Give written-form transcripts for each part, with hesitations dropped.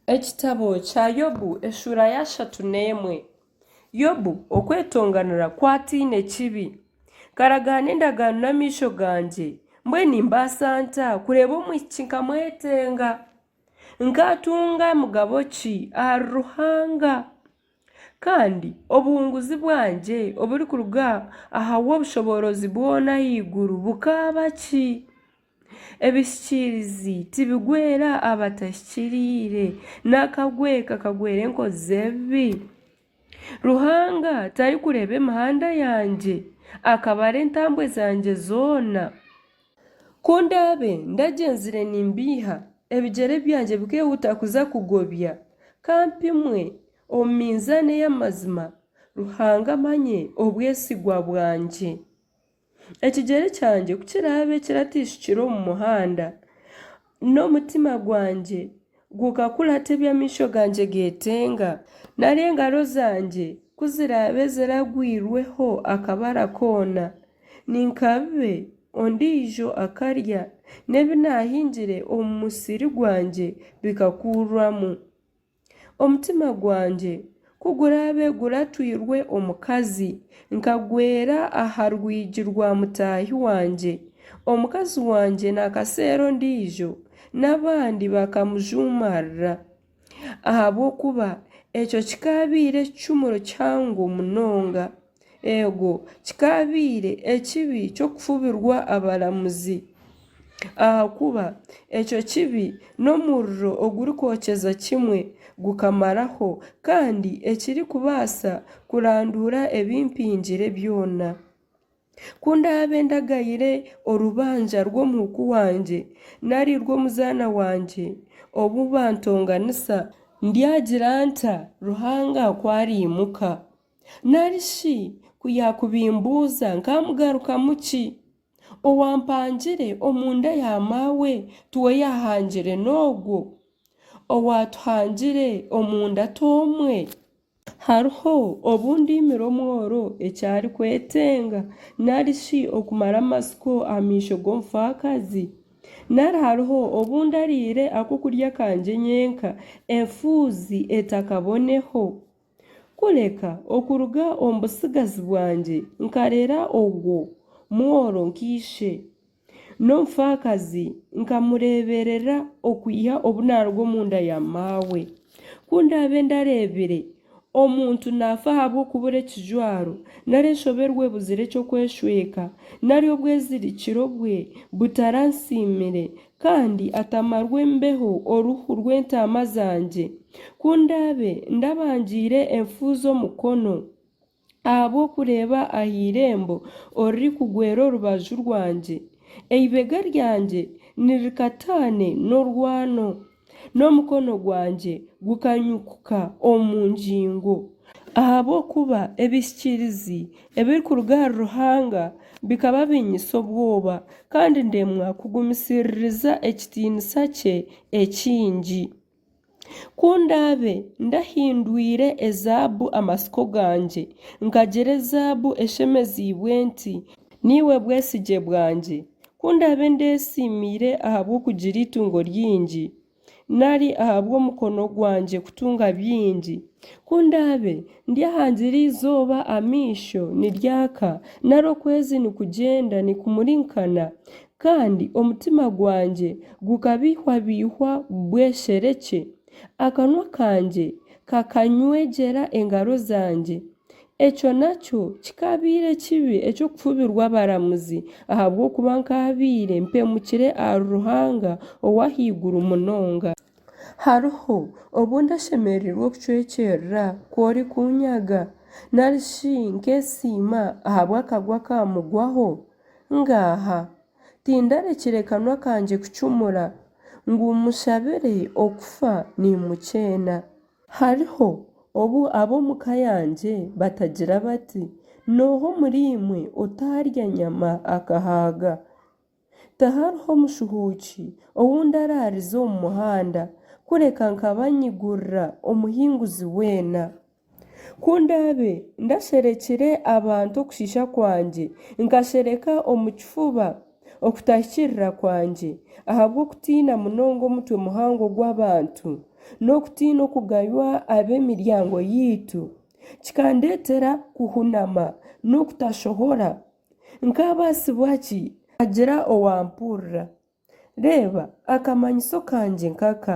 Ekitabo kya Yobu eshura ya 31. Yobu okwetonganira kwatiine kibi. Karagana endagaano n'amaisho ganje, mbwenu mbaasa nta kureba omwishiki nkamwetenga. Nkatunga mugabo ki aha Ruhanga? Kandi obuhunguzi bwanje oburikuruga aha w'obushoborozi bwona ahaiguru bukaba ki? Ebishikirizi tibigwera abatashikiriire, n'akagweka kagwera enkozi z'ebibi. Ruhanga tari kureba emihanda yanje, akabara entambwe zanje zoona. Kundabe ndagenzire nimbiha, ebigyere byanje bikehuta kuza kugobya, kampimwe omu minzaani y'amazima, Ruhanga amanye obwesigwa bwanje. Ekigyere kyanje kukirabe kiratishukire omu muhanda, n'omutima gwanje gukakurata eby'amaisho ganje geetenga, nari engaro zanje kuzirabe ziragwirweho akabara koona, ninkabibe ondiijo akarya, n'ebi naahingire omu musiri gwanje bikakurwamu. Omutima gwanje kugurabe guratwirwe omukazi, nkagwera aha rwigi rwa mutaahi wanje. Omukazi wanje nakaseera ondiijo, n'abandi bakamujumarira. Ahabw'okuba ekyo kikabiire ekicumuro kihango munonga. Ego kikabiire ekibi ky'okufubirwa abaramuzi. Ahakuba ekyo kibi n'omuriro ogurikwokyeza kimwe gukamaraho, kandi ekiri kubaasa kurandura ebimpingire byona. Kundabe ndagayire orubanja rw'omuhuku wanje, nari rw'omuzaana wanje, obu bantonganisa, ndyagira nta Ruhanga kwariimuka. Narishi kuyakubimbuuza nkamugarukamu ki? Owampangire omunda ya maawe tuwe yahangire n'ogwo? Owatuhangire omunda tomwe? Hariho obundimire omworo ekyari kwetenga, narishi okumara amasiko aha maisho g'omufakazi? Nari hariho obundariire ak'okurya kanje nyenka, enfuuzi etakaboneho? Kureka okuruga omu busigazi bwanje nkareera ogwo mworo nkiishe, n'omufakazi nkamureeberera okwiha obunaarwa omunda ya maawe. Kundabe ndareebire omuntu naafa ahabw'okubura ekijwaro, nari enshoberwa ebuzire ekyokweshweka, nari obwezirikiro bwe butaransiimire, kandi atamarwa embeho oruhu rw'entaama zanje. Kundabe ndabangiire enfuuzi omukono ahabw'okureeba ah'irembo orurikugwera orubaju rwanje. Eibega ryanje nirikataane n'orwano, n'omukono gwanje gukanyukuka omu ngingo. Ahabw'okuba ebishikirizi ebirikuruga aha Ruhanga bikaba binyisa obwoba, kandi ndemwa kugumisiririza ekitiinisa kye ekingi. Kundabe ndahindwire ezaabu amasiko ganje, nkagira ezaabu eshemeziibwe nti niwe bwesigye bwanje. Kundabe ndesiimire ahabw'okugira itungo ryingi, nari ahabw'omukono gwanje kutunga byingi. Kundabe ndyahangira izooba amaisho niryaka, nari okwezi nikugyenda nikumurinkana, kandi omutima gwanje gukabihwabihwa bweshereke. Akanwa kanje kakanywegyera engaro zanje. Ekyo nakyo kikabiire kibi eky'okufubirwa abaramuzi, ahabw'okuba nkabiire mpemukire aha Ruhanga ow'ahaiguru munonga. Hariho obu ndashemereirwe okucwekyerera kwori kunyaga, narishi nkesiima ahabw'akagwa kamugwaho. Ngaaha tindarekire kanwa kanje kucumura, ngu mushabire okufa nimukyena. Hariho obu ab'omuka yanje batagira bati, nooho muri imwe otarya nyama akahaaga. Tahariho mushuhuuki owundi araarize omu muhanda, kureka nkabanyigurira omuhinguzi weena. Kundabe ndasherekire abantu okushiisha kwanje, nkashereka omu kifuba okutahikirira kwanje, ahabw'okutiina munonga omutwe muhango gw'abantu, n'okutiina okugaywa ab'emiryango yitu, kikandetera kuhunama n'okutashohora nk'abaasibwaki agira owampurra. Reeba akamanyiso kangye nkaka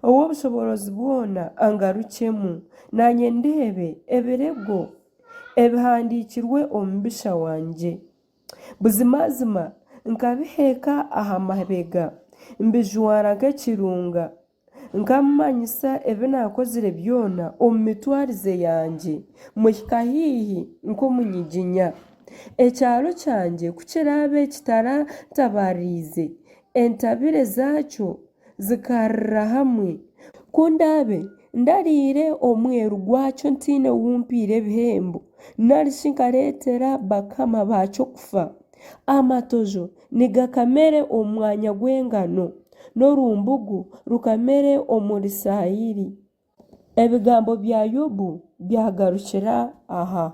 ow'obushoborozi bwona angarukemu nanye ndeebe ebirego ebihandiikirwe omu bisha wangye buzimazima nkabiheeka aha mabega mbijwara nk'ekirunga nkamumanyisa ebi naakozire byona omu mitwarize yangye muhika hiihi nk'omunyiginya. Ekyaro kyangye kukiraabe kitaratabariize entabire zaakyo zikarra hamwe kundabe ndariire omweru gwakyo ntiine wumpiire ebihembo narishi nkareetera bakama baakyo kufa. Amatojo nigakamere omu mwanya gw'engano n'orumbugu rukamere omuri sayiri. Ebigambo bya Yobu byagarukira aha.